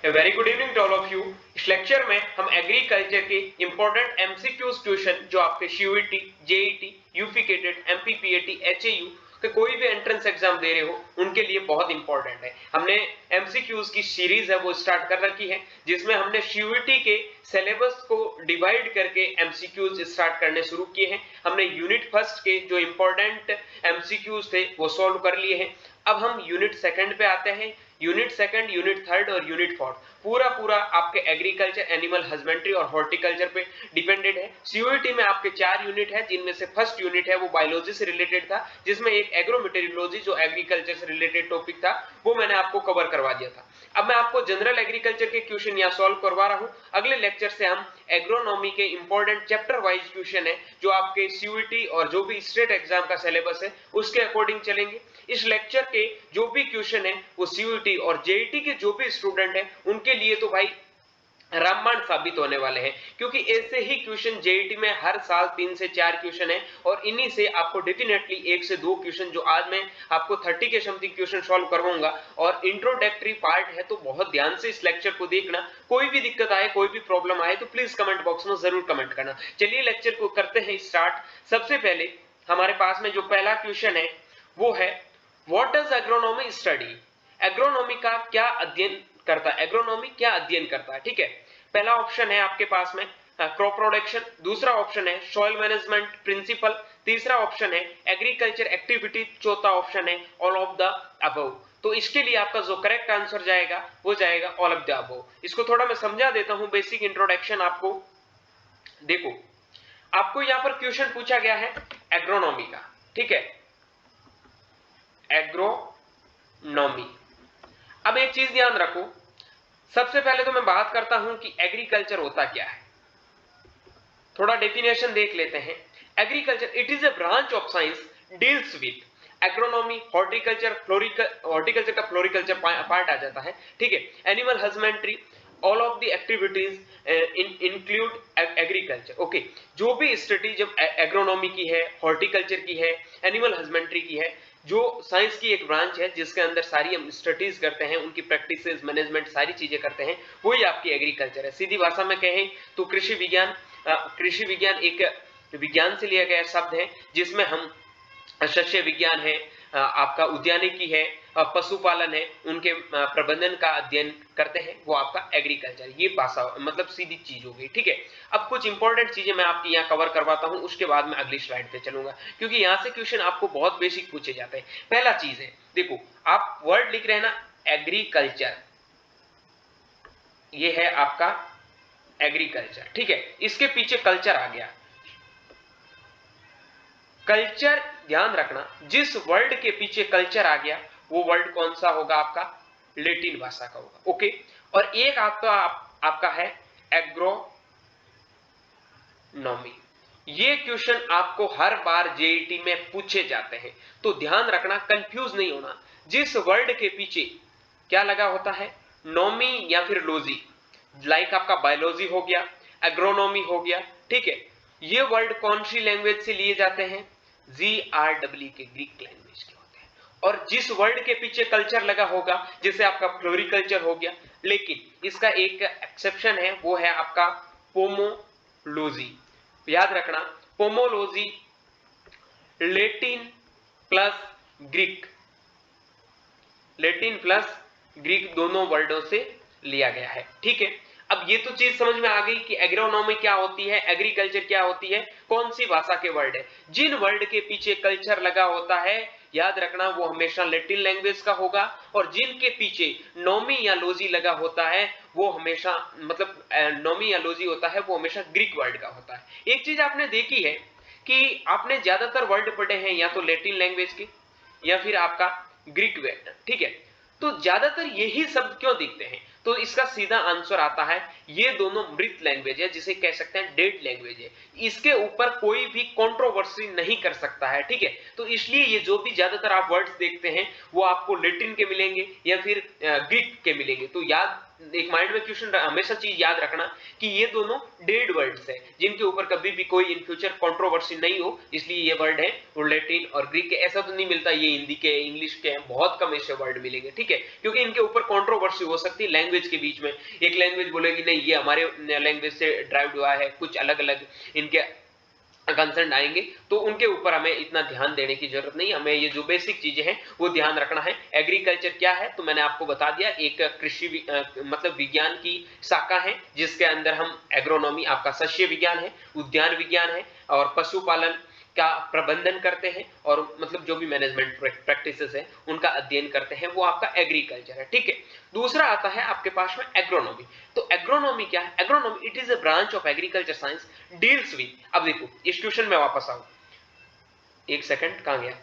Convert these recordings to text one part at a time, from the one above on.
Very good evening to all of you. इस lecture में हम एग्रीकल्चर के इंपॉर्टेंट एमसीक्यूज क्वेश्चन जो आपके सीयूईटी, जेईटी, यूपीकेटेड, एमपीपीएटी, एचएयू के कोई भी एंट्रेंस एग्जाम दे रहे हो उनके लिए बहुत इंपॉर्टेंट है। हमने एमसीक्यूज की सीरीज है वो स्टार्ट कर रखी है, जिसमें हमने सीयूईटी के सिलेबस को डिवाइड करके एमसीक्यूज स्टार्ट करने शुरू किए हैं। हमने यूनिट फर्स्ट के जो इंपॉर्टेंट एमसीक्यूज थे वो सॉल्व कर लिए हैं। अब हम यूनिट सेकंड पे आते हैं। यूनिट सेकंड, यूनिट थर्ड और यूनिट फोर्थ पूरा आपके एग्रीकल्चर, एनिमल हस्बेंड्री और हॉर्टिकल्चर पे डिपेंडेड है। सीयूईटी में आपके 4 यूनिट है, जिनमें से फर्स्ट यूनिट है वो बायोलॉजी से रिलेटेड था, जिसमें एक एग्रोमेटेरियोलॉजी जो एग्रीकल्चर से रिलेटेड टॉपिक था वो मैंने आपको कवर करवा दिया था। अब मैं आपको जनरल एग्रीकल्चर के क्वेश्चन यहाँ सॉल्व करवा रहा हूँ। अगले लेक्चर से हम एग्रोनॉमी के इंपॉर्टेंट चैप्टर वाइज क्वेश्चन है जो आपके सीयूईटी और जो भी स्टेट एग्जाम का सिलेबस है उसके अकॉर्डिंग चलेंगे। इस लेक्चर के जो भी क्वेश्चन है वो सीयूईटी और जेईटी के जो भी स्टूडेंट हैं उनके लिए तो भाई रामबाण साबित होने वाले हैं, क्योंकि ऐसे ही क्वेश्चन जेईटी में हर साल 3 से 4 क्वेश्चन है और इन्हीं से आपको डेफिनेटली 1 से 2 क्वेश्चन, जो आज मैं आपको 30 के समथिंग क्वेश्चन सॉल्व करवाऊंगा और इंट्रोडक्टरी पार्ट है, तो बहुत ध्यान से इस लेक्चर को देखना। कोई भी दिक्कत आए, कोई भी प्रॉब्लम आए तो प्लीज कमेंट बॉक्स में जरूर कमेंट करना। चलिए लेक्चर को करते हैं स्टार्ट। सबसे पहले हमारे पास में जो पहला क्वेश्चन है वो है, what does agronomy study? Agronomy का क्या अध्ययन करता है? एग्रोनॉमी क्या अध्ययन करता है? ठीक है, पहला ऑप्शन है आपके पास में क्रॉप प्रोडक्शन, दूसरा ऑप्शन है सॉइल मैनेजमेंट प्रिंसिपल, तीसरा ऑप्शन है एग्रीकल्चर एक्टिविटी, चौथा ऑप्शन है ऑल ऑफ द अबव। तो इसके लिए आपका जो करेक्ट आंसर जाएगा वो जाएगा ऑल ऑफ द अबव। इसको थोड़ा मैं समझा देता हूं, बेसिक इंट्रोडक्शन आपको। देखो, आपको यहां पर क्वेश्चन पूछा गया है एग्रोनॉमी का, ठीक है, एग्रोनॉमी। अब एक चीज ध्यान रखो, सबसे पहले तो मैं बात करता हूं कि एग्रीकल्चर होता क्या है। थोड़ा डेफिनेशन देख लेते हैं। Agriculture, it is a branch of science deals with agronomy, horticulture, horticulture का फ्लोरिकल्चर पार्ट आ जाता है, ठीक है, animal husbandry, all of the activities include agriculture. Okay, जो भी स्टडी जब एग्रोनॉमी की है, हॉर्टिकल्चर की है, एनिमल हस्बेंड्री की है, जो साइंस की एक ब्रांच है जिसके अंदर सारी हम स्टडीज करते हैं, उनकी प्रैक्टिसेस, मैनेजमेंट, सारी चीजें करते हैं, वही आपकी एग्रीकल्चर है। सीधी भाषा में कहें तो कृषि विज्ञान। कृषि विज्ञान एक विज्ञान से लिया गया शब्द है जिसमें हम शस्य विज्ञान है, आपका उद्यानिकी है, पशुपालन है, उनके प्रबंधन का अध्ययन करते हैं, वो आपका एग्रीकल्चर। ये भाषा मतलब सीधी चीज हो गई, ठीक है। अब कुछ इंपॉर्टेंट चीजें मैं आपकी यहाँ कवर करवाता हूँ, उसके बाद मैं अगली स्लाइड पे चलूंगा, क्योंकि यहाँ से क्वेश्चन आपको बहुत बेसिक पूछे जाते हैं। पहला चीज है, देखो आप वर्ड लिख रहे हैं ना, एग्रीकल्चर, ये है आपका एग्रीकल्चर, ठीक है। इसके पीछे कल्चर आ गया। कल्चर, ध्यान रखना, जिस वर्ड के पीछे कल्चर आ गया वो वर्ड कौन सा होगा? आपका लैटिन भाषा का होगा, ओके। और एक आपका है एग्रोनॉमी। ये क्वेश्चन आपको हर बार जेईटी में पूछे जाते हैं, तो ध्यान रखना, कंफ्यूज नहीं होना। जिस वर्ड के पीछे क्या लगा होता है, नॉमी या फिर लॉजी, लाइक आपका बायोलॉजी हो गया, एग्रोनॉमी हो गया, ठीक है, ये वर्ड कौन सी लैंग्वेज से लिए जाते हैं? GRW के, ग्रीक लैंग्वेज के होते हैं। और जिस वर्ड के पीछे कल्चर लगा होगा, जैसे आपका फ्लोरिकल्चर हो गया, लेकिन इसका एक एक्सेप्शन है, वो है आपका पोमोलॉजी। याद रखना, pomology Latin plus Greek, Latin plus Greek दोनों वर्डों से लिया गया है, ठीक है। अब ये तो चीज समझ में आ गई कि एग्रोनॉमी क्या होती है, एग्रीकल्चर क्या होती है, कौन सी भाषा के वर्ड है। जिन वर्ड के पीछे कल्चर लगा होता है, याद रखना, वो हमेशा लैटिन लैंग्वेज का होगा, और जिनके पीछे नॉमी या लॉजी लगा होता है वो हमेशा, मतलब नॉमी या लॉजी होता है, वो हमेशा ग्रीक वर्ड का होता है। एक चीज आपने देखी है कि आपने ज्यादातर वर्ड पढ़े हैं या तो लैटिन लैंग्वेज के या फिर आपका ग्रीक वर्ड, ठीक है। तो ज्यादातर यही शब्द क्यों दिखते हैं? तो इसका सीधा आंसर आता है, ये दोनों मृत लैंग्वेज है, जिसे कह सकते हैं डेड लैंग्वेज है। इसके ऊपर कोई भी कंट्रोवर्सी नहीं कर सकता है, ठीक है। तो इसलिए ये जो भी ज्यादातर आप वर्ड्स देखते हैं वो आपको लैटिन के मिलेंगे या फिर ग्रीक के मिलेंगे। तो याद एक माइंड में क्वेश्चन हमेशा चीज याद रखना कि ये दोनों डेड वर्ड्स है जिनके ऊपर कभी भी कोई इन फ्यूचर कंट्रोवर्सी नहीं हो, इसलिए ये वर्ड है। और लैटिन और ग्रीक के ऐसा तो नहीं मिलता, ये हिंदी के इंग्लिश के हैं, बहुत कम ऐसे वर्ड मिलेंगे, ठीक है, क्योंकि इनके ऊपर कंट्रोवर्सी हो सकती है लैंग्वेज के बीच में। एक लैंग्वेज बोलेगी नहीं ये हमारे लैंग्वेज से ड्राइव्ड हुआ है, कुछ अलग अलग इनके कंसर्न आएंगे, तो उनके ऊपर हमें इतना ध्यान देने की जरूरत नहीं, हमें ये जो बेसिक चीजें हैं वो ध्यान रखना है। एग्रीकल्चर क्या है तो मैंने आपको बता दिया, एक कृषि मतलब विज्ञान की शाखा है जिसके अंदर हम एग्रोनॉमी, आपका शस्य विज्ञान है, उद्यान विज्ञान है और पशुपालन का प्रबंधन करते हैं, और मतलब जो भी मैनेजमेंट प्रैक्टिसेस है उनका अध्ययन करते हैं, वो आपका एग्रीकल्चर है, ठीक है। दूसरा आता है आपके पास में एग्रोनॉमी। तो एग्रोनॉमी क्या है? Agronomy it is a branch of agriculture science deals with, अब देखो इस क्वेश्चन में वापस आओ, एक सेकंड कहां गया,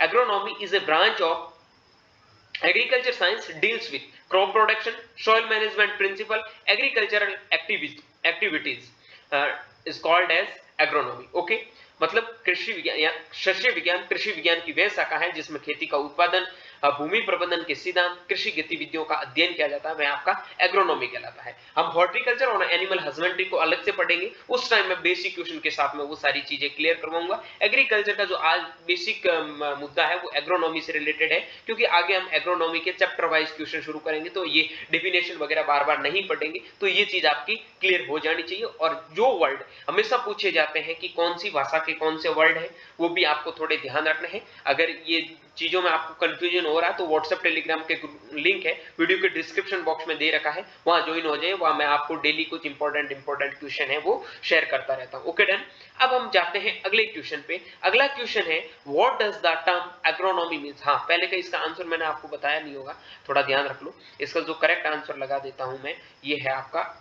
agronomy is a branch of agriculture science deals with crop production, soil management principle, agricultural activities is called as agronomy, okay. मतलब कृषि विज्ञान या शस्य विज्ञान कृषि विज्ञान की वह शाखा है जिसमें खेती का उत्पादन, भूमि प्रबंधन के सिद्धांत, कृषि गतिविधियों का अध्ययन किया जाता है, वह आपका एग्रोनॉमी कहलाता है। हम हॉर्टिकल्चर और एनिमल हस्बेंड्री को अलग से पढ़ेंगे, उस टाइम में बेसिक क्वेश्चन के साथ में वो सारी चीजें क्लियर करवाऊंगा। एग्रीकल्चर का जो आज बेसिक मुद्दा है वो एग्रोनॉमी से रिलेटेड है, क्योंकि आगे हम एग्रोनॉमी के चैप्टर वाइज क्वेश्चन शुरू करेंगे तो ये डेफिनेशन वगैरह बार बार नहीं पढ़ेंगे, तो ये चीज आपकी क्लियर हो जानी चाहिए। और जो वर्ड हमेशा पूछे जाते हैं कि कौन सी भाषा के कौन से वर्ड है, वो भी आपको थोड़े ध्यान रखने हैं। अगर ये चीजों में आपको कंफ्यूजन हो रहा है तो व्हाट्सएप टेलीग्राम के लिंक है वीडियो के डिस्क्रिप्शन बॉक्स में दे रखा है, वहां ज्वाइन हो जाए, वहां मैं आपको डेली कुछ इंपॉर्टेंट क्वेश्चन है वो शेयर करता रहता हूं, ओके डन। अब हम जाते हैं अगले क्वेश्चन पे। अगला क्वेश्चन है what does the term agronomy means. हाँ, पहले का इसका आंसर मैंने आपको बताया नहीं होगा, थोड़ा ध्यान रख लो। इसका जो करेक्ट आंसर लगा देता हूं मैं, ये है आपका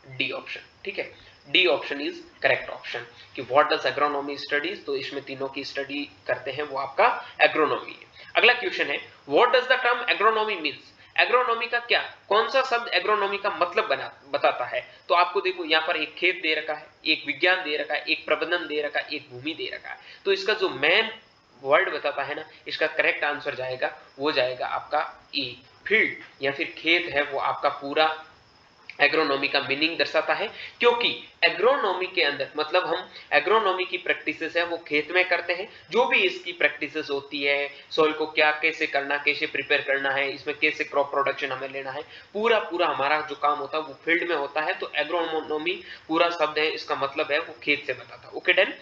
डी ऑप्शन, ठीक है। D option is correct option कि व्हाट डज एग्रोनॉमी स्टडीज, तो इसमें तीनों की स्टडी करते हैं वो आपका एग्रोनॉमी है। अगला क्वेश्चन है what does the term agronomy means. Agronomy का क्या, कौन सा शब्द एग्रोनॉमी का मतलब बताता है। तो आपको देखो यहाँ पर एक खेत दे रखा है, एक विज्ञान दे रखा है, एक प्रबंधन दे रखा है, एक भूमि दे रखा है। तो इसका जो मेन वर्ड बताता है ना, इसका करेक्ट आंसर जाएगा, वो जाएगा आपका ए, फील्ड या फिर खेत है वो आपका पूरा एग्रोनॉमी का मीनिंग दर्शाता है। क्योंकि एग्रोनॉमी के अंदर मतलब हम एग्रोनॉमी की प्रैक्टिसेस है वो खेत में करते हैं, जो भी इसकी प्रैक्टिसेस होती है, सॉइल को क्या कैसे करना, कैसे प्रिपेयर करना है, इसमें कैसे क्रॉप प्रोडक्शन हमें लेना है, पूरा पूरा हमारा जो काम होता है वो फील्ड में होता है। तो एग्रोनॉमी पूरा शब्द है, इसका मतलब है वो खेत से बताता है, ओके डन।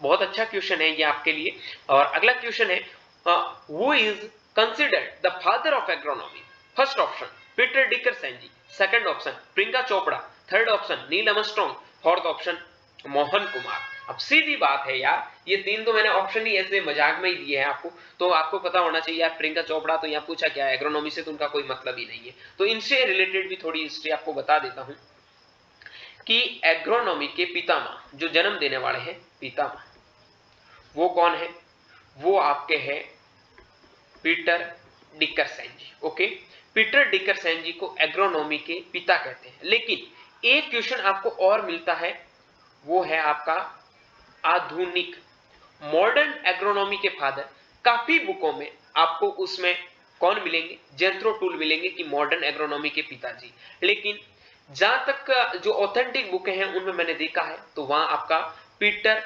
बहुत अच्छा क्वेश्चन है ये आपके लिए। और अगला क्वेश्चन है who is considered the father of agronomy. First option Peter Decrescenzi, second option Priyanka Chopra, third option Neil Armstrong, fourth option Mohan Kumar. अब सीधी बात है यार, ये तीन तो मैंने ऑप्शन ही ऐसे मजाक में ही दिए हैं आपको, तो आपको पता होना चाहिए यार। प्रियंका चोपड़ा तो यहाँ पूछा क्या है, एग्रोनॉमी से तो उनका कोई मतलब ही नहीं है, तो इनसे रिलेटेड भी थोड़ी हिस्ट्री आपको बता देता हूं कि एग्रोनॉमी के पितामह जो जन्म देने वाले हैं पितामह, वो कौन है, वो आपके हैं पीटर डिकरसेंजी, ओके। पीटर डिकरसेंजी को एग्रोनॉमी के पिता कहते हैं। लेकिन एक क्वेश्चन आपको और मिलता है, वो है आपका आधुनिक मॉडर्न एग्रोनॉमी के फादर। काफी बुकों में आपको उसमें कौन मिलेंगे, जेथ्रो टूल मिलेंगे कि मॉडर्न एग्रोनॉमी के पिताजी। लेकिन जहां तक जो ऑथेंटिक बुकें हैं उनमें मैंने देखा है, तो वहां आपका पीटर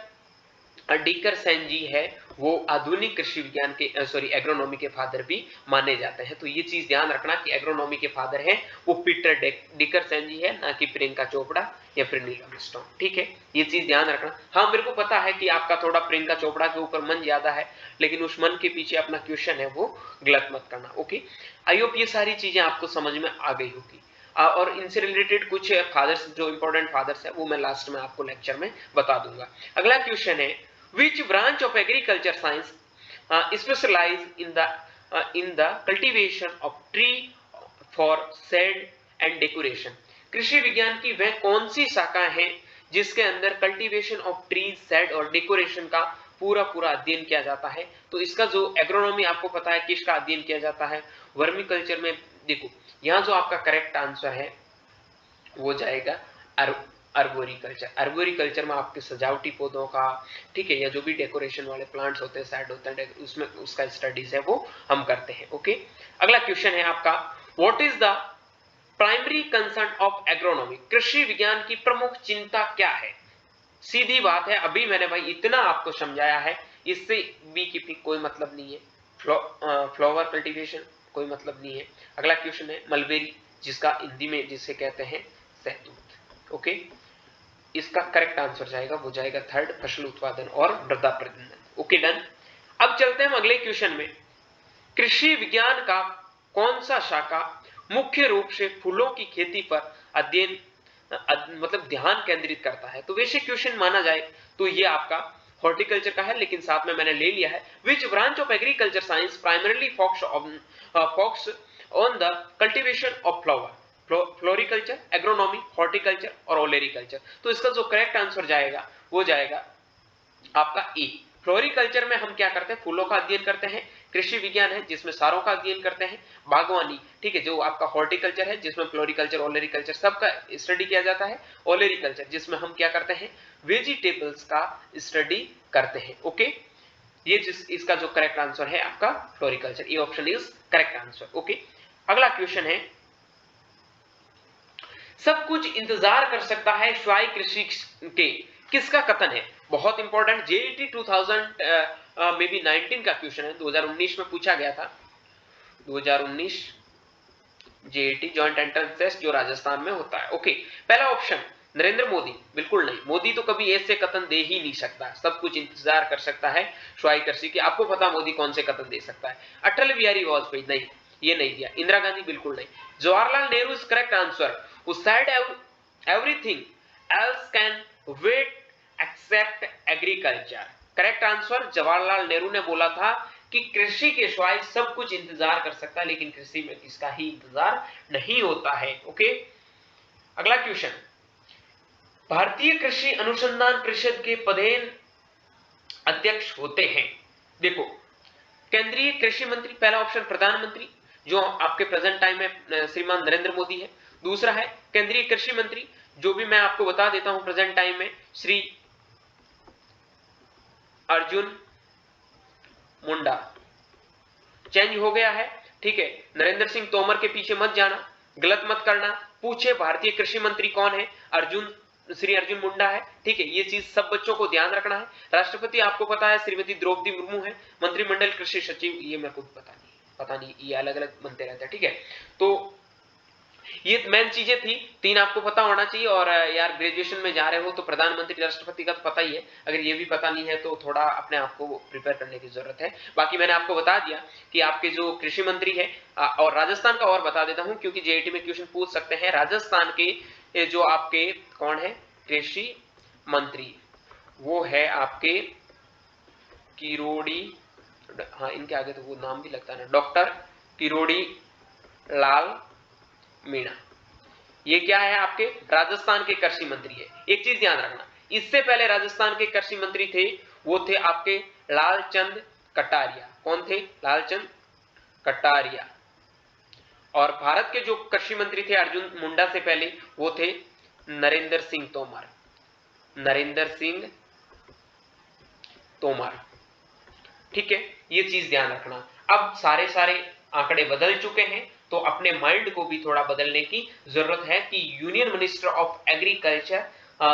डिकरसेंजी है वो आधुनिक कृषि विज्ञान के सॉरी एग्रोनॉमी के फादर भी माने जाते हैं। तो ये चीज ध्यान रखना कि एग्रोनॉमी के फादर हैं वो पीटर डिकरसेंजी है, ना कि प्रियंका चोपड़ा या फिर नील आर्मस्ट्रांग, ठीक है, ये चीज ध्यान रखना। हाँ, मेरे को पता है कि आपका थोड़ा प्रियंका चोपड़ा के ऊपर मन ज्यादा है, लेकिन उस मन के पीछे अपना क्वेश्चन है वो गलत मत करना, ओके। आई होप ये सारी चीजें आपको समझ में आ गई होगी। और इनसे रिलेटेड कुछ फादर्स जो इंपॉर्टेंट फादर्स है वो मैं लास्ट में आपको लेक्चर में बता दूंगा। अगला क्वेश्चन है which branch of agriculture science specialize in the cultivation of tree for shade and decoration। कृषि विज्ञान की वह कौन सी शाखा है जिसके अंदर कल्टीवेशन ऑफ ट्रीज, शेड और डेकोरेशन का पूरा पूरा अध्ययन किया जाता है। तो इसका जो एग्रोनॉमी आपको पता है किसका अध्ययन किया जाता है, वर्मी कल्चर में। देखो यहाँ जो आपका करेक्ट आंसर है वो जाएगा अर्बोरिकल्चर। अर्बोरिकल्चर में आपके सजावटी पौधों का, ठीक है, या जो भी डेकोरेशन वाले प्लांट्स होते हैं, साइड होते हैं, उसमें उसका स्टडीज है वो हम करते हैं, ओके। अगला क्वेश्चन है आपका what is the primary concern of agronomy, कृषि विज्ञान की प्रमुख चिंता क्या है? सीधी बात है, अभी मैंने भाई इतना आपको समझाया है, इससे बी कीपिंग कोई मतलब नहीं है, फ्लावर कल्टीवेशन कोई मतलब नहीं है। अगला क्वेश्चन है मलबेरी, जिसका हिंदी में जिसे कहते हैं सहतूत। ओके, इसका करेक्ट आंसर जाएगा, वो जाएगा थर्ड, फसल उत्पादन और मृदा प्रबंधन। Okay done. अब चलते हैं हम अगले क्वेश्चन में। कृषि विज्ञान का कौन सा शाखा मुख्य रूप से फूलों की खेती पर अध्ययन मतलब ध्यान केंद्रित करता है? तो वैसे क्वेश्चन माना जाए तो ये आपका हॉर्टिकल्चर का है, लेकिन साथ में मैंने ले लिया है which branch of agriculture science primarily focus on the cultivation of flower, floriculture, agronomy, horticulture और ओलेरिकल्चर। तो इसका जो करेक्ट आंसर जाएगा वो जाएगा आपका ए। फ्लोरिकल्चर में हम क्या करते हैं? फूलों का अध्ययन करते हैं। कृषि विज्ञान है जिसमें सारों का अध्ययन करते हैं। बागवानी, ठीक है, जो आपका हॉर्टिकल्चर है जिसमें फ्लोरिकल्चर, ओलेरिकल्चर सबका स्टडी किया जाता है। ओलेरिकल्चर जिसमें हम क्या करते हैं? वेजिटेबल्स का स्टडी करते हैं। ओके, ये इसका जो करेक्ट आंसर है आपका फ्लोरिकल्चर, ये option is correct answer. Okay, अगला क्वेश्चन है सब कुछ इंतजार कर सकता है स्वाई कृषि के, किसका कथन है? बहुत इंपॉर्टेंट, जेईटी 2000 में भी 19 का क्वेश्चन है, 2019 में पूछा गया था। 2019 जेईटी जॉइंट एंट्रेंस टेस्ट जो राजस्थान में होता है। ओके, पहला ऑप्शन नरेंद्र मोदी, बिल्कुल नहीं, मोदी तो कभी ऐसे कथन दे ही नहीं सकता। सब कुछ इंतजार कर सकता है स्वाई कृषि की, आपको पता मोदी कौन से कथन दे सकता है? अटल बिहारी वाजपेयी, नहीं, ये नहीं दिया। इंदिरा गांधी, बिल्कुल नहीं। Jawaharlal Nehru is correct answer, who said everything else can wait except agriculture। Correct answer, Jawaharlal Nehru ने बोला था कि कृषि के सिवाय सब कुछ इंतजार कर सकता है, लेकिन कृषि में किसका ही इंतजार नहीं होता है। ओके, अगला क्वेश्चन, भारतीय कृषि अनुसंधान परिषद के पदेन अध्यक्ष होते हैं? देखो, केंद्रीय कृषि मंत्री, पहला ऑप्शन प्रधानमंत्री जो आपके प्रेजेंट टाइम में श्रीमान नरेंद्र मोदी है। दूसरा है केंद्रीय कृषि मंत्री, जो भी मैं आपको बता देता हूं प्रेजेंट टाइम में श्री अर्जुन मुंडा, चेंज हो गया है, ठीक है। नरेंद्र सिंह तोमर के पीछे मत जाना, गलत मत करना, पूछे भारतीय कृषि मंत्री कौन है? श्री अर्जुन मुंडा है, ठीक है, ये चीज सब बच्चों को ध्यान रखना है। राष्ट्रपति आपको पता है श्रीमती द्रौपदी मुर्मू है। मंत्रिमंडल कृषि सचिव, ये मैं खुद पता नहीं, ये अलग अलग बनते रहते हैं, ठीक है। तो ये मेन चीजें थी, तीन आपको पता होना चाहिए। और यार ग्रेजुएशन में जा रहे हो तो प्रधानमंत्री राष्ट्रपति का तो पता ही है, अगर ये भी पता नहीं है तो थोड़ा अपने आप को प्रिपेयर करने की जरूरत है। बाकी मैंने आपको बता दिया कि आपके जो कृषि मंत्री है, और राजस्थान का और बता देता हूं क्योंकि जेईटी में क्वेश्चन पूछ सकते हैं। राजस्थान के जो आपके कौन है कृषि मंत्री, वो है आपके किरोड़ी, हाँ इनके आगे तो वो नाम भी लगता है ना, डॉक्टर किरोड़ी लाल मीणा। ये क्या है? आपके राजस्थान के कृषि मंत्री है। एक चीज ध्यान रखना, इससे पहले राजस्थान के कृषि मंत्री थे, वो थे आपके लालचंद कटारिया। कौन थे? लालचंद कटारिया। और भारत के जो कृषि मंत्री थे अर्जुन मुंडा से पहले, वो थे नरेंद्र सिंह तोमर। नरेंद्र सिंह तोमर, ठीक है, ये चीज ध्यान रखना। अब सारे आंकड़े बदल चुके हैं, तो अपने माइंड को भी थोड़ा बदलने की जरूरत है कि union minister of agriculture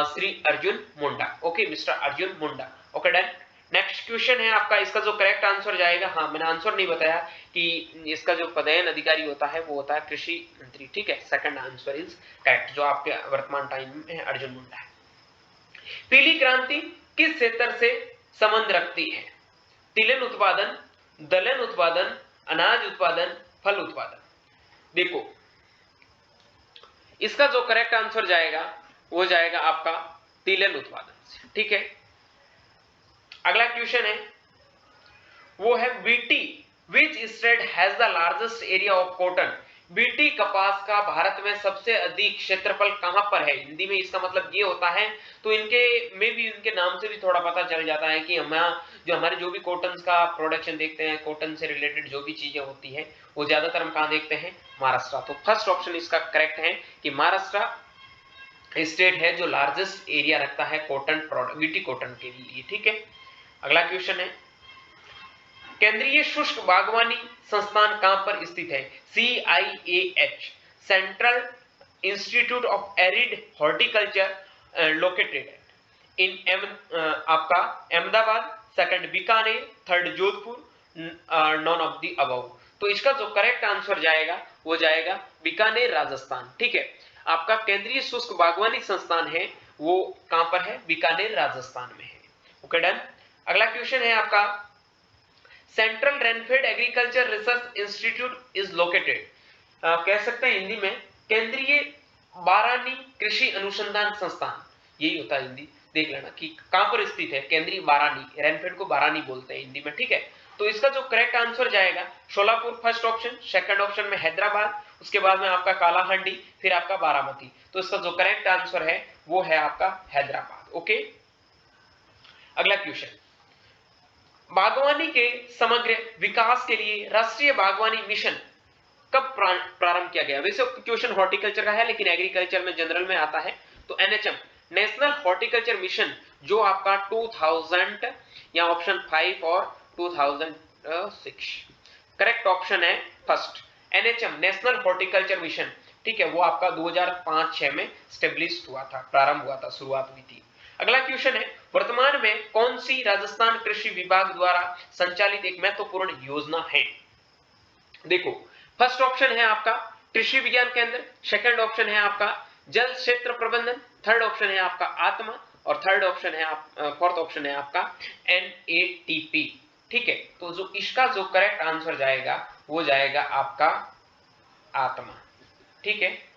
Shri Arjun Munda. Okay, mister Arjun Munda. Okay done. Next question है आपका, इसका जो करेक्ट आंसर जाएगा, हाँ मैंने आंसर नहीं बताया कि इसका जो पदेन अधिकारी होता है वो होता है कृषि मंत्री, ठीक है। सेकंड आंसर इज करेक्ट, जो आपके वर्तमान टाइम में अर्जुन मुंडा है। पीली क्रांति किस क्षेत्र से संबंध रखती है? तिलहन उत्पादन, दलहन उत्पादन, अनाज उत्पादन, फल उत्पादन। देखो, इसका जो करेक्ट आंसर जाएगा वो जाएगा आपका तिलहन उत्पादन से, ठीक है। अगला क्वेश्चन है वो है BT which state has the largest area of cotton? BT कपास का भारत में सबसे अधिक क्षेत्रफल कहां पर है? हिंदी में इसका मतलब ये होता है, तो इनके में भी इनके नाम से भी थोड़ा पता चल जाता है कि हमारे जो भी कॉटन का प्रोडक्शन देखते हैं, कॉटन से रिलेटेड जो भी चीजें होती है वो ज्यादातर हम कहां देखते हैं? महाराष्ट्र। तो फर्स्ट ऑप्शन इसका करेक्ट है कि महाराष्ट्र स्टेट है जो लार्जेस्ट एरिया रखता है कॉटन प्रोडक्ट, बीटी कॉटन के लिए, ठीक है। अगला क्वेश्चन है केंद्रीय शुष्क बागवानी संस्थान कहां पर स्थित है? CIAH central institute of arid horticulture located in आपका Ahmedabad, second Bikaner, third Jodhpur, none of the above. तो इसका जो करेक्ट आंसर जाएगा वो जाएगा बीकानेर राजस्थान। ठीक है, आपका केंद्रीय शुष्क बागवानी संस्थान है वो कहां पर है? बीकानेर राजस्थान में है। Okay done. अगला क्वेश्चन है आपका central rainfed agriculture research institute is located, कह सकते हैं हिंदी में केंद्रीय बारानी कृषि अनुसंधान संस्थान, यही होता है हिंदी, देख लेना कि कहां पर स्थित है। केंद्रीय बारानी, रेनफेड को बारानी बोलते हैं हिंदी में। ठीक है, तो इसका जो करेक्ट आंसर जाएगा Sholapur first option, second option में हैदराबाद, उसके बाद में आपका कालाहांडी, फिर आपका बारामती। तो इसका जो करेक्ट आंसर है वो है आपका हैदराबाद। ओके, अगला क्वेश्चन, बागवानी के समग्र विकास के लिए राष्ट्रीय बागवानी मिशन कब प्रारंभ किया गया? वैसे क्वेश्चन हॉर्टिकल्चर का है लेकिन एग्रीकल्चर में जनरल में आता है। तो एनएचएम, नेशनल हॉर्टिकल्चर मिशन, जो आपका 2000 या ऑप्शन 5 और 2006, करेक्ट ऑप्शन है first NHM, national horticulture mission. ठीक है, वो आपका 2005-6 में स्टेब्लिश हुआ था, प्रारंभ हुआ था, शुरुआत हुई थी। अगला क्वेश्चन है वर्तमान में कौन सी राजस्थान कृषि विभाग द्वारा संचालित एक महत्वपूर्ण योजना है? देखो, फर्स्ट ऑप्शन है आपका कृषि विज्ञान केंद्र, सेकंड ऑप्शन है आपका जल क्षेत्र प्रबंधन, थर्ड ऑप्शन है आपका आत्मा, और थर्ड ऑप्शन है फोर्थ ऑप्शन है आपका एनएटीपी। ठीक है, तो जो इसका जो करेक्ट आंसर जाएगा वो जाएगा आपका आत्मा। ठीक है,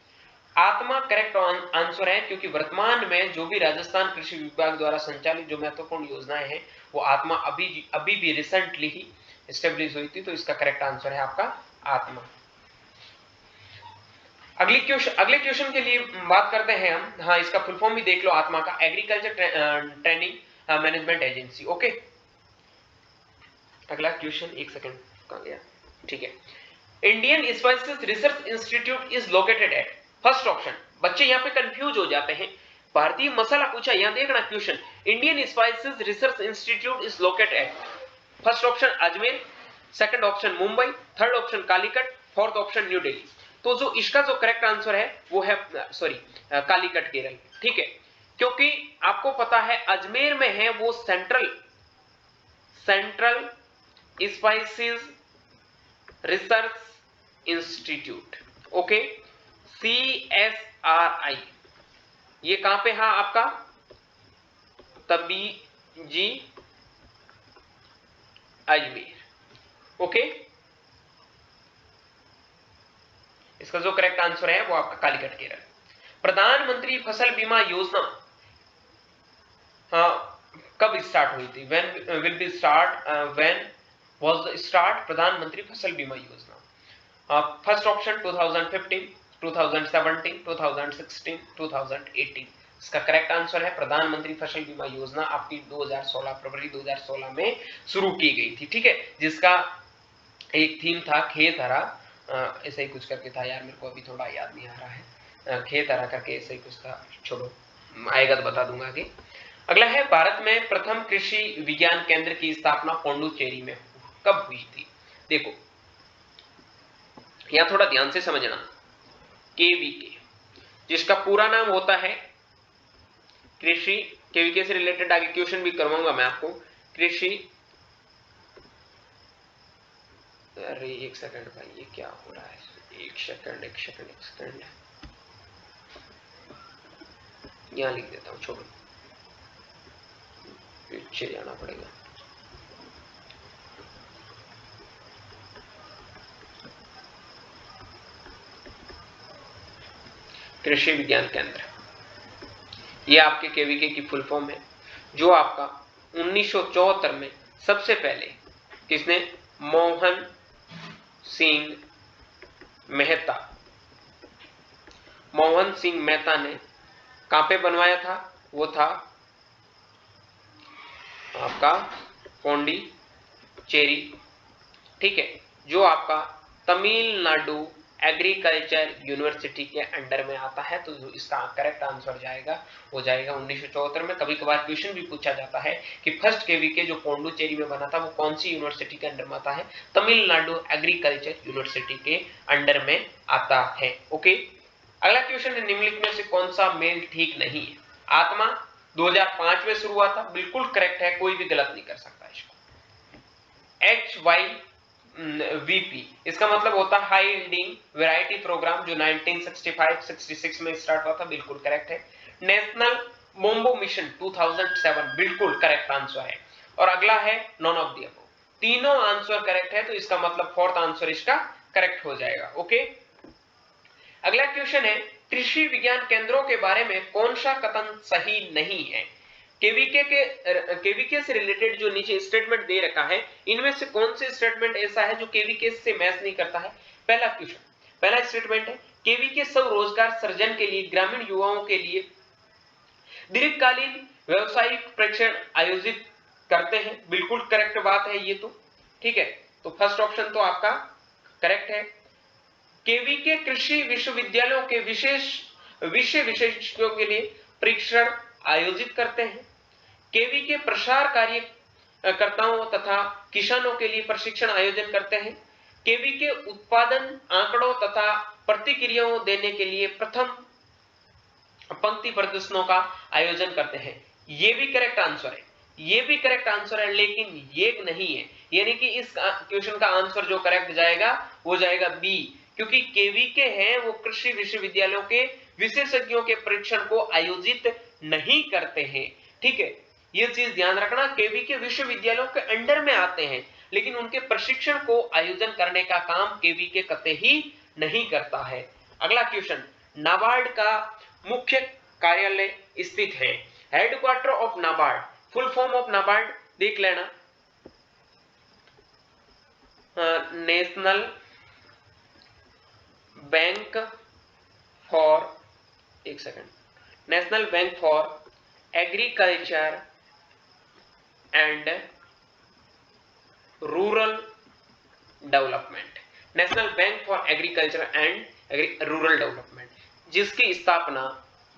आत्मा करेक्ट आंसर है, क्योंकि वर्तमान में जो भी राजस्थान कृषि विभाग द्वारा संचालित जो महत्वपूर्ण योजनाएं हैं वो आत्मा अभी भी रिसेंटली ही एस्टेब्लिश हुई थी। तो इसका करेक्ट आंसर है आपका आत्मा। अगले क्वेश्चन के लिए बात करते हैं हम। हाँ, इसका फुल फॉर्म भी देख लो आत्मा का, agriculture training management agency. Okay, अगला क्वेश्चन, एक सेकंड कहां गया? ठीक है, Indian spices research institute is located at, first option. बच्चे यहाँ पे कंफ्यूज हो जाते हैं, भारतीय मसाला पूछा, यहाँ देखना question, Indian spices research institute is located at, first option Ajmer, second option Mumbai, third option Calicut, fourth option new Delhi. तो जो इसका जो करेक्ट आंसर है वो है कालीकट केरल। ठीक है, क्योंकि आपको पता है अजमेर में है वो central spices research institute. Okay, CSRI, ये कहां पे है आपका? तबीजी अजमेर। ओके, इसका जो करेक्ट आंसर है वो आपका कालीकट केरल। प्रधानमंत्री फसल बीमा योजना कब स्टार्ट हुई थी? व्हेन वाज द स्टार्ट प्रधानमंत्री फसल बीमा योजना? First option 2015, 2017, 2016, 2018। इसका करेक्ट आंसर है प्रधानमंत्री फसल बीमा योजना आपकी 2016 फरवरी 2016 में शुरू की गई थी। ठीक है, जिसका एक थीम था खेत हरा, ऐसे ही कुछ करके था यार, मेरे को अभी थोड़ा याद नहीं आ रहा है, खेत हरा करके ऐसे ही कुछ था, छोड़ो आएगा तो बता दूंगा आगे। अगला है भारत में प्रथम कृषि विज्ञान केंद्र की स्थापना पोंडुचेरी में कब हुई थी? देखो यहां थोड़ा ध्यान से समझना, केवीके, जिसका पूरा नाम होता है कृषि, केवीके से रिलेटेड आगे क्वेश्चन भी करवाऊंगा मैं आपको, कृषि, अरे एक सेकंड भाई, ये क्या हो रहा है? एक सेकंड यहां लिख देता हूं, छोड़ो पीछे जाना पड़ेगा। कृषि विज्ञान केंद्र, ये आपके केवीके की फुल फॉर्म है, जो आपका 1974 में सबसे पहले किसने? मोहन सिंह मेहता ने कहां पे बनवाया था? वो था आपका पोंडीचेरी। ठीक है, जो आपका तमिलनाडु एग्रीकल्चर यूनिवर्सिटी के अंडर में आता है। तो इसका करेक्ट आंसर जाएगा वो जाएगा 1974 में। कभी कभार क्वेश्चन भी पूछा जाता है कि फर्स्ट केवीके जो पोंडुचेरी में बना था वो कौन सी यूनिवर्सिटी के अंडर में आता है? तमिलनाडु एग्रीकल्चर यूनिवर्सिटी के अंडर में आता है। ओके, अगला क्वेश्चन है निम्नलिखित में से कौन सा मेल ठीक नहीं है? आत्मा 2005 में शुरू हुआ था, बिल्कुल करेक्ट है, कोई भी गलत नहीं कर सकता इसको। HYVP इसका मतलब होता है हाई यील्डिंग वैरायटी प्रोग्राम, जो 1965-66 में स्टार्ट हुआ था, बिल्कुल करेक्ट है। नेशनल मोम्बो मिशन 2007 बिल्कुल करेक्ट आंसर है। और अगला है नॉन ऑफ द अबव, तीनों आंसर करेक्ट है, तो इसका मतलब फोर्थ आंसर इसका करेक्ट हो जाएगा। ओके, अगला क्वेश्चन है कृषि विज्ञान केंद्रों के बारे में कौन सा कथन सही नहीं है? केवीके से रिलेटेड जो नीचे स्टेटमेंट दे रखा है, इनमें से कौन से स्टेटमेंट ऐसा है जो केवीके से मैच नहीं करता है? पहला क्वेश्चन, पहला स्टेटमेंट है केवीके स्वरोजगार सृजन के लिए ग्रामीण युवाओं के लिए दीर्घकालीन व्यवसायिक प्रशिक्षण आयोजित करते हैं, बिल्कुल करेक्ट बात है ये तो, ठीक है। तो फर्स्ट ऑप्शन तो आपका करेक्ट है। केवीके कृषि विश्वविद्यालयों के विषय विशेषज्ञों के लिए प्रशिक्षण आयोजित करते हैं। केवीके प्रसार कार्यकर्ताओं तथा किसानों के लिए प्रशिक्षण आयोजन करते हैं। केवीके उत्पादन आंकड़ों तथा प्रतिक्रियाओं देने के लिए प्रथम पंक्ति प्रदर्शनों का आयोजन करते हैं। ये भी करेक्ट आंसर है, ये भी करेक्ट आंसर है, लेकिन ये नहीं है, यानी कि इस क्वेश्चन का आंसर जो करेक्ट जाएगा वो जाएगा बी, क्योंकि केवीके है वो कृषि विश्वविद्यालयों के विशेषज्ञों के परीक्षण को आयोजित नहीं करते हैं, ठीक है। ये चीज ध्यान रखना, केवीके विश्वविद्यालयों के अंडर में आते हैं, लेकिन उनके प्रशिक्षण को आयोजन करने का काम केवीके कतई ही नहीं करता है। अगला क्वेश्चन, नाबार्ड का मुख्य कार्यालय स्थित है। Headquarter of NABARD, full form of NABARD देख लेना, नेशनल बैंक फॉर, एक second, national bank for agriculture and rural development, national bank for agriculture and rural development, जिसकी स्थापना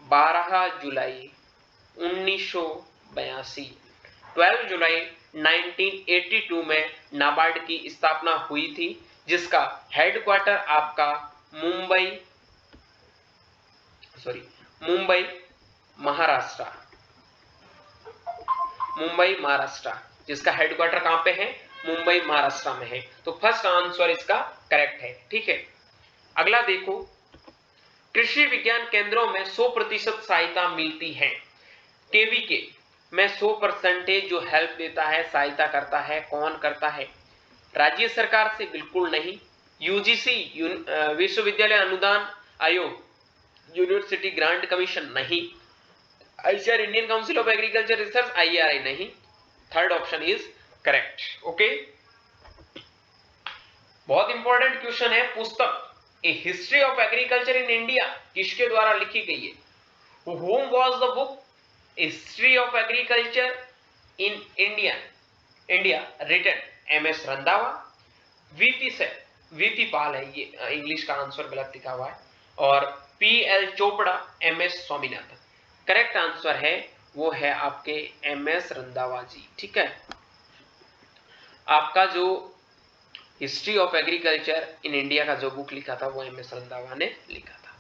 12 जुलाई 1982, 12 जुलाई 1982 में नाबार्ड की स्थापना हुई थी, जिसका हेडक्वार्टर आपका मुंबई महाराष्ट्र, जिसका हेडक्वार्टर कहां पे है? मुंबई महाराष्ट्र में है। तो फर्स्ट आंसर इसका करेक्ट है, ठीक है। अगला देखो, कृषि विज्ञान केंद्रों में 100% सहायता मिलती है। केवीके में 100% जो हेल्प देता है, सहायता करता है, कौन करता है? राज्य सरकार से बिल्कुल नहीं। यूजीसी विश्वविद्यालय अनुदान आयोग, यूनिवर्सिटी ग्रांट कमीशन नहीं। ICR Indian council of agriculture research IARI नहीं। Third option is correct. Okay, बहुत इंपॉर्टेंट क्वेश्चन है। पुस्तक a history of agriculture in India किसके द्वारा लिखी गई है? Whom was the book history of agriculture in India written? MS Randhawa, VP Pal है, ये इंग्लिश का आंसर गलत लिखा हुआ है, और PL Chopra, MS Swaminathan. Correct answer है वो है आपके MS रंधावा जी, ठीक है। आपका जो history of agriculture in India का जो बुक लिखा था वो MS रंधावा ने लिखा था।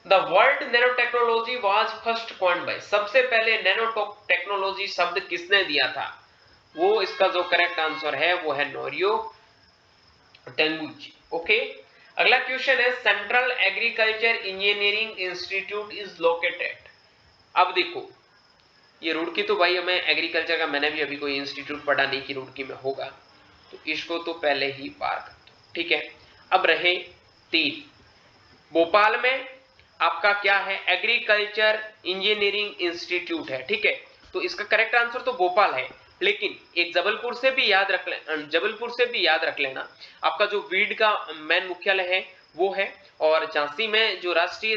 The word nano technology was first coined by, सबसे पहले नैनो टेक्नोलॉजी शब्द किसने दिया था? वो इसका जो करेक्ट आंसर है वो है नोरियो टेंगुची। ओके, अगला क्वेश्चन है central agriculture engineering institute is located. अब देखो, ये रुड़की तो भाई हमें एग्रीकल्चर का, मैंने भी अभी कोई इंस्टीट्यूट पढ़ा नहीं कि रुड़की में होगा, तो इसको तो पहले ही पार कर दो, ठीक है। अब रहे 3, भोपाल में आपका क्या है? एग्रीकल्चर इंजीनियरिंग इंस्टीट्यूट है, ठीक है। तो इसका करेक्ट आंसर तो भोपाल है, लेकिन एक जबलपुर से भी याद रख लेना, आपका जो वीड का मेन मुख्यालय है वो है, और झांसी में जो राष्ट्रीय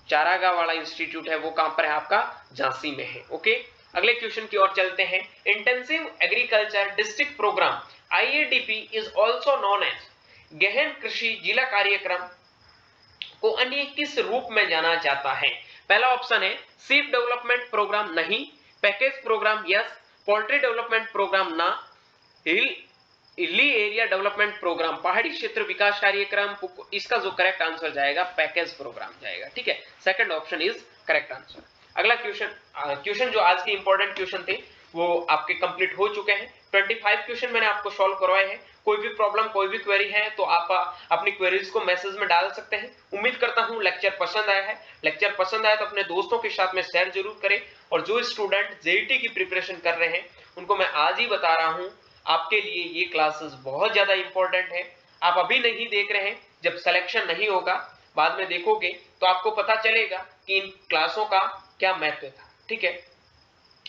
चारागाह वाला इंस्टीट्यूट है वो कहां पर है? आपका झांसी में है। ओके, अगले क्वेश्चन की ओर चलते हैं। Intensive agriculture district programme IADP is also known as, गहन कृषि जिला कार्यक्रम को अन्य किस रूप में जाना जाता है? पहला ऑप्शन है सीड डेवलपमेंट प्रोग्राम नहीं, package programme yes, poultry development programme ना, hill hilly area development programme, पहाड़ी क्षेत्र विकास कार्यक्रम, इसका जो करेक्ट आंसर जाएगा पैकेज प्रोग्राम जाएगा, ठीक है, second option is correct answer. अगला क्वेश्चन जो आज के इंपॉर्टेंट क्वेश्चन थे वो आपके कंप्लीट हो चुके हैं। 25 क्वेश्चन मैंने आपको सॉल्व करवाए हैं। कोई भी प्रॉब्लम, कोई भी क्वेरी है तो आप अपनी क्वेरीज को मैसेज में डाल सकते हैं। उम्मीद करता हूं लेक्चर पसंद आया है। लेक्चर पसंद आया तो अपने दोस्तों के साथ में शेयर जरूर करें। और जो स्टूडेंट जेईटी की प्रिपरेशन कर रहे हैं उनको मैं आज ही बता रहा हूं, आपके लिए ये क्लासेस बहुत ज्यादा इंपॉर्टेंट है। आप अभी नहीं देख रहे हैं, जब सिलेक्शन नहीं होगा बाद में देखोगे तो आपको पता चलेगा कि इन क्लासों का क्या महत्व था, ठीक है।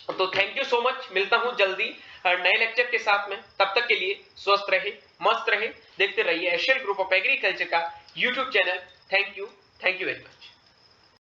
तो थैंक यू सो मच, मिलता हूं जल्दी नए लेक्चर के साथ में। तब तक के लिए स्वस्थ रहे, मस्त रहे, देखते रहिए एशियन ग्रुप ऑफ एग्रीकल्चर का YouTube channel. Thank you very much.